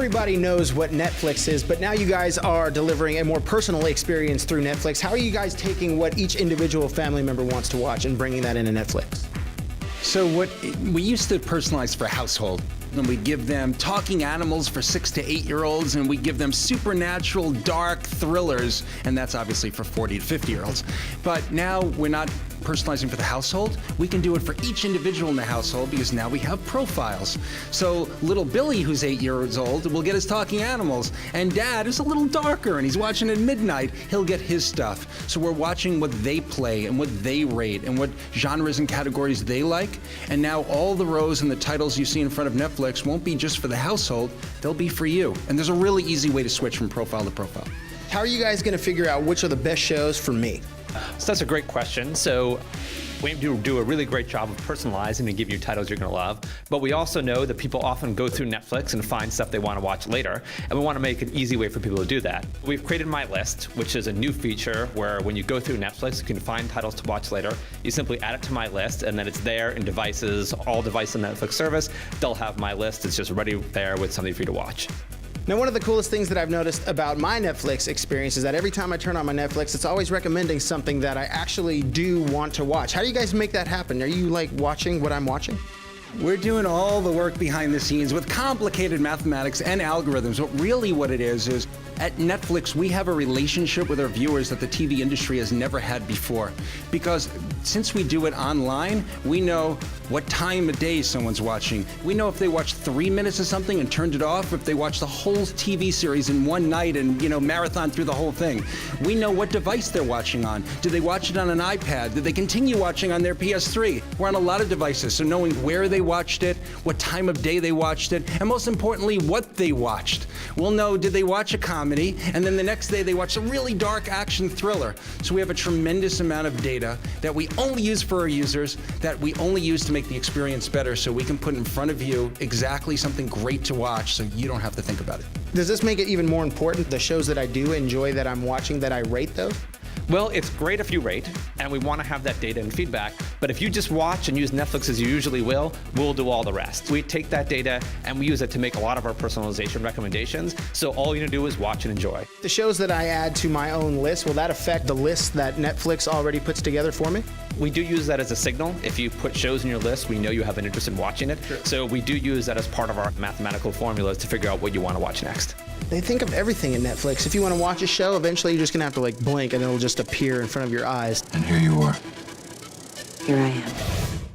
Everybody knows what Netflix is, but now you guys are delivering a more personal experience through Netflix. How are you guys taking what each individual family member wants to watch and bringing that into Netflix? So what we used to personalize for household, and we give them talking animals for 6 to 8 year olds, and we give them supernatural dark thrillers, and that's obviously for 40 to 50 year olds. But now we're not personalizing for the household. We can do it for each individual in the household because now we have profiles. So little Billy, who's 8 years old, will get his talking animals, and Dad, who's a little darker and he's watching at midnight, he'll get his stuff. So we're watching what they play and what they rate and what genres and categories they like. And now all the rows and the titles you see in front of Netflix won't be just for the household, they'll be for you. And there's a really easy way to switch from profile to profile. How are you guys going to figure out which are the best shows for me? So that's a great question. So we do a really great job of personalizing and giving you titles you're going to love. But we also know that people often go through Netflix and find stuff they want to watch later. And we want to make an easy way for people to do that. We've created My List, which is a new feature where when you go through Netflix, you can find titles to watch later. You simply add it to My List, and then it's there in devices, all devices on the Netflix service. They'll have My List. It's just ready there with something for you to watch. Now, one of the coolest things that I've noticed about my Netflix experience is that every time I turn on my Netflix, it's always recommending something that I actually do want to watch. How do you guys make that happen? Are you like watching what I'm watching? We're doing all the work behind the scenes with complicated mathematics and algorithms. But really what it is at Netflix, we have a relationship with our viewers that the TV industry has never had before. Because since we do it online, we know what time of day someone's watching. We know if they watched 3 minutes of something and turned it off, if they watched the whole TV series in one night and, marathon through the whole thing. We know what device they're watching on. Did they watch it on an iPad? Did they continue watching on their PS3? We're on a lot of devices, so knowing where they watched it, what time of day they watched it, and most importantly, what they watched. We'll know, did they watch a comedy, and then the next day they watched a really dark action thriller. So we have a tremendous amount of data that we only use for our users, that we only use to make the experience better, so we can put in front of you exactly something great to watch so you don't have to think about it. Does this make it even more important, the shows that I do enjoy that I'm watching, that I rate those? Well, it's great if you rate, and we want to have that data and feedback, but if you just watch and use Netflix as you usually will, we'll do all the rest. We take that data and we use it to make a lot of our personalization recommendations, so all you're going to do is watch and enjoy. The shows that I add to my own list, will that affect the list that Netflix already puts together for me? We do use that as a signal. If you put shows in your list, we know you have an interest in watching it. Sure. So we do use that as part of our mathematical formulas to figure out what you want to watch next. They think of everything in Netflix. If you want to watch a show, eventually you're just going to have to blink and it'll just appear in front of your eyes. And here you are. Here I am.